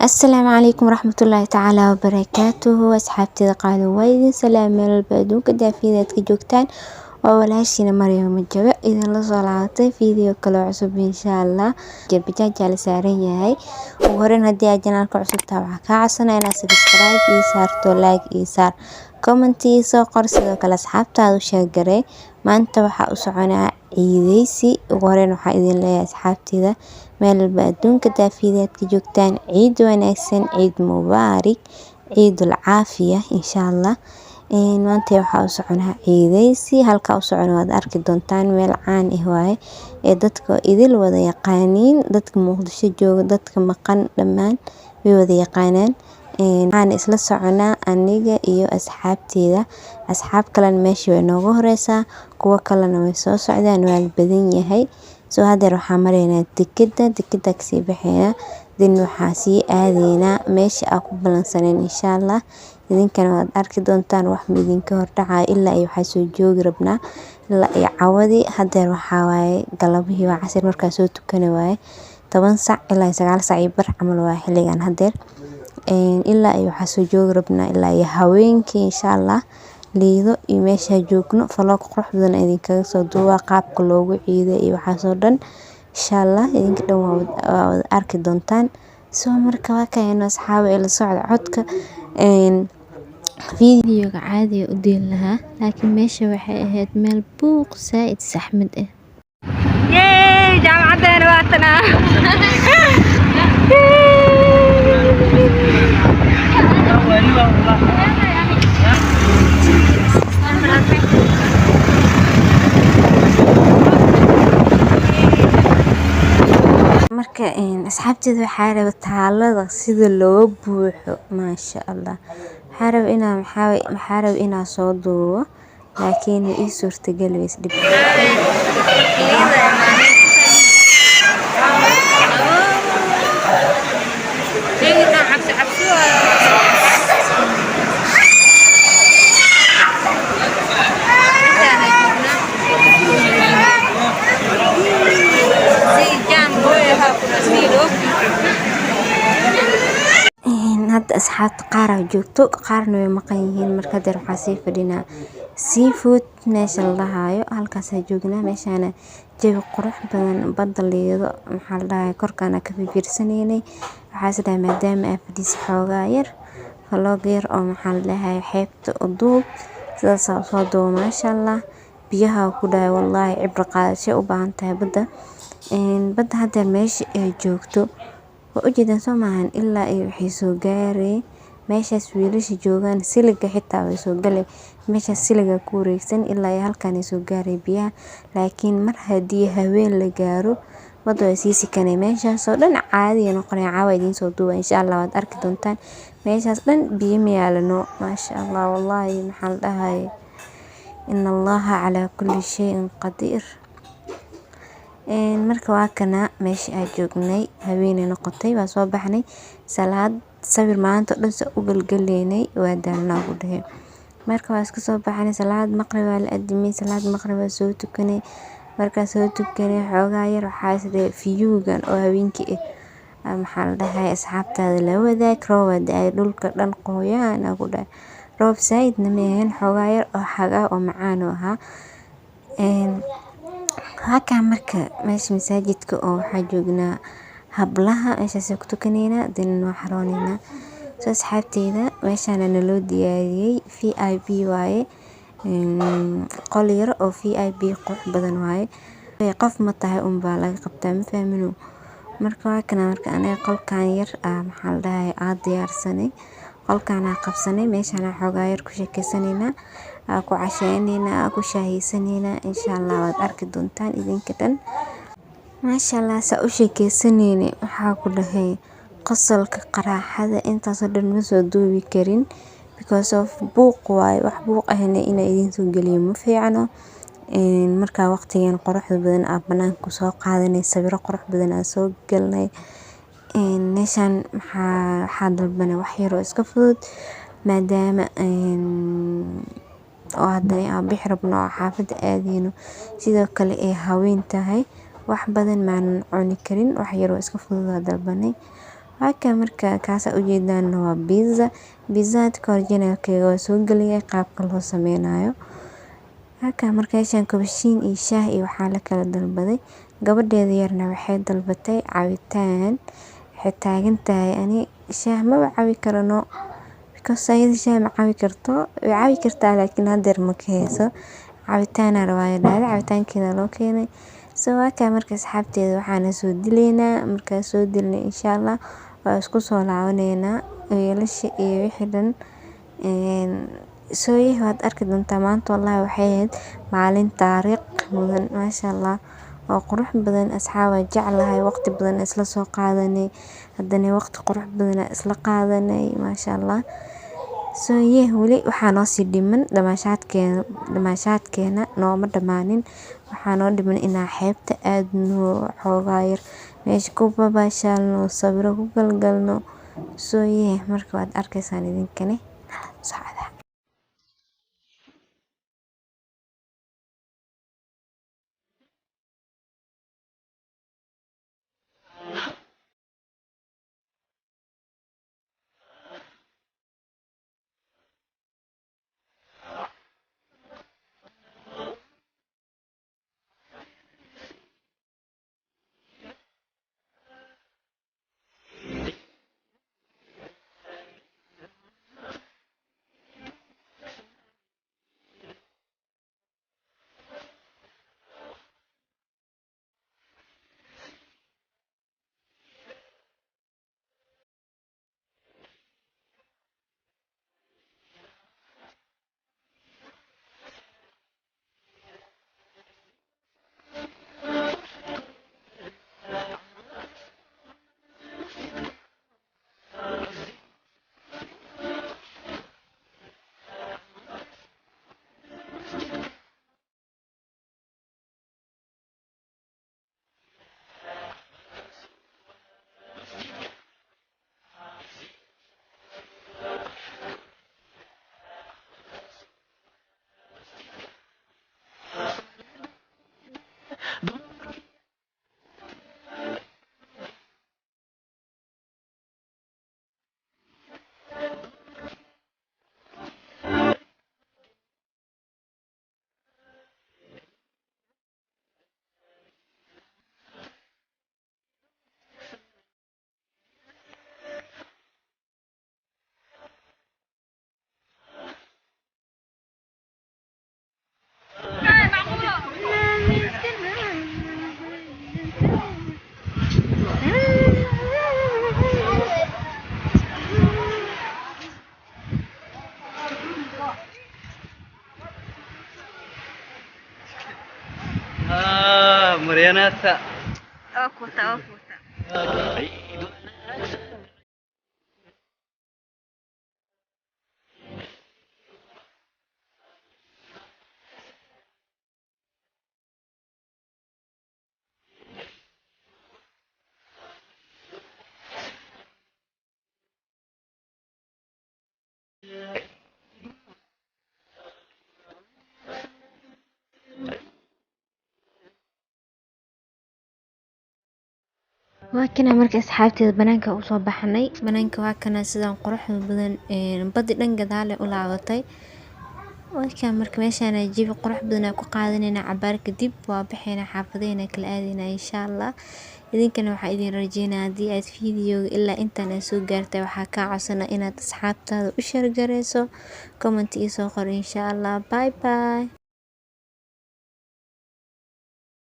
السلام عليكم ورحمة الله تعالى وبركاته أصحابتي قالوا ويدين سلام من البدون كدافيدات كجوكتان وولاشينا مريم الجبع إذا لا صلاatay فيديو kale cusub insha Allah jabijaaja la saaran yahay ugu horeyn hadii aad janaalka cusub tahay waxaa kaa codsanaya inaad subscribe ii saarto like ii saar comment ii soo qor sidoo kale asxaabtaada u sheeg garee maanta waxaa u soconaa ciideysi ugu horeyn waxaa idin leeyahay asxaabteyda meel walba adduunka daafideedka joogtaan ciid wanaagsan ciid mubaarak ciidul caafiya insha Allah maanta waxaa u soconaa ciideysi halka u socon waad arki doontaan meel caan ah waaye ee dadka idil wada yaqaaniin dadka Muqdisho jooga dadka maqan dhamaan way wada yaqaanaan waxaan isla soconaa aniga iyo asxaabteyda asxaab kale meeshii way nooga horeysaa kuwa kalena way soo socdaan waa badan yahay soo hadeer waxaa mareynaa tikida kasii baxeena din waxaa sii aadeynaa meesha aan ku balansaneen insha Allah idinkana waad arki doontaan wax midinka hor dhacay ilaa ay waxa soo joogi rabnaa ilaa ay cawadi hadeer waxaa waaye galabihii waa casir markaa soo tukana waaye 10 saac ilaa 9 saac iyo bar camal waa xilligan hadeer ilaa ay waxa soo joogi rabnaa ilaa ay haweenkii insha Allah liido iyo meesha joogno vlog qurux badan idinkaga soo duubaa qaabka loogu ciiday iyo waxa soo dhan insha Allah idinka dhan waa arki doontaan soo marka waa kayno asxaab ila socod codka fiidiyoga caadi u diin lahaa laakiin meesha waxay ahayd meel buuq saaid saxmad ah jaamacadana waatana marka asxaabteeda waxaa raba taalada sida loo buuxo maasha Allah waxaa raba inaa soo duubo laakiin ii suurtagal weys dhib hadda asxaabta qaar joogto qaarna way maqan yihiin marka deer waxaa sii fadhinaa seafood meesha la dhahayo halkaas joognaa meeshana jawi qurux badan badda liido maxaa la dhahay korkaana ka fiirsaneynay waxaa sidoo maadaama ay fadhiis xoogaa yar vlog yar oo maxaa la dhahay xeebta u duub sidaas soo duub maasha Allah biyaha ku dhahay wallahi cibra qaadasho u baahan tahay badda hadda meesha ay joogto u jeedan Soomaaliya ilaa ay wixii soo gaaray meeshaas wiilasha joogan siliga xitaa way soo galay meeshaas siliga ku wareegsan ilaa ay halkaan soo gaaray biyaha laakiin mar hadii haween la gaaro wada way sii sikanay meeshaas oo dhan caadi noqonay caawa idin soo duuba insha Allah waad arki doontaan meeshaas dhan biyo ma yaalano maasha Allah wallahi maxaa la dhahay inna Allaha ala kulli shay'in qadiir marka waa kana meesha ay joognay haweeney noqotay waa soo baxnay salaad sawir maanta dhan u galgaleynay waa daalnaa u dhahay marka waa iska soo baxnay salaad maqrib waa la adimay salaad maqrib waa soo tukanay marka soo tukanay xoogaa yar waxaa isdee fiyuugan oo haweenkii maxaa la dhahay asxaabtaada la wadaag roob ay dhulka dhan qoyaan ugu dhahay roob saaidna ma ahayn xoogaa yar oo xagaa oo macaan ahaa halka marka meesha masaajidka oo waxaa joognaa hablaha meeshaas ku tukanayna din waa xaroonina soo asxaabteyda meeshana naloo diyaariyay VIP waaye qol yar oo VIP qurux badan waaye qof ma tahay baa laga qabtaa ma fahmino marka waa kana marka anaga qolkan yar maxaa la dhahay aad diyaarsanay qolkaana qabsanay meeshana xoogaa yar ku sheekeysanayna ku casheynayna ku shaahaysanayna insha Allah waad arki doontaan idinka dhan maasha Allah saa u sheekeysanayna waxaa ku dhahay qosolka qaraaxada intaas oo dhan ma soo duubi karin because of buuq waaye wax buuq ahna in idin soo galiyo ma fiicano marka waqtigan quruxda badan banaanka soo qaadanay sawiro qurux badan soo galnay meeshan maxaa dalbana wax yar oo iska fudud maadaama oo hadana aan bixi rabno xaafada aadeyno sidoo kale ay haween tahay wax badan maan cuni karin wax yar oo iska fudud dalbanay Halkan marka kaasa ujeedaan waa pizza originalkeeda waa soo geliyay qaabka loo sameynayo. Halkan marka meeshan kabashiin iyo shaah iyo waxaa la kala dalbaday. Gabadheeda yarna waxay dalbatay cabitaan. Waxay taagan tahay ani shaah ma cabi karano because ayada shaah ma cabi karto. Way cabi kartaa laakiin hadeer ma ka hayso. Cabitaan rabaa dhahday cabitaankeeda loo keenay. Halkan marka asxaabteeda waxaana soo dileynaa markaa soo dilnay insha Allah waa isku soo laawaneynaa weelasha iyo wixii dhan waad arki doontaa maanta wallahi waxay ahayd maalin taariikh mudan maasha Allah oo qurux badan asxaaba jeclahay waqti badan isla soo qaadanay haddana waqti qurux badan isla qaadanay maasha Allah weli waxaa noo sii dhiman dhamaashaadkeena nooma dhamaanin waxaa noo dhiman inaa xeebta aadno xoogaa yar meesha ku babaashaalno sawiro ku galgalno marka waad arkaysaan idinkana socda. Marianata. Okuta. waa kana marka asxaabteeda banaanka u soo baxnay banaanka waa kana sidaan quruxda badan badi dhan gadaal u laabatay waa kana marka meeshaan jawi qurux badan ku qaadanayna cabaar kadib waa baxayna xaafadeena kala aadayna insha Allah idinkana waxa idin rajeynaa hadii aad fiidiyowga ilaa intaan soo gaartay waxa ka codsanaa inaad asxaabtaada u share gareyso comment iyo soo qor insha Allah bye bye.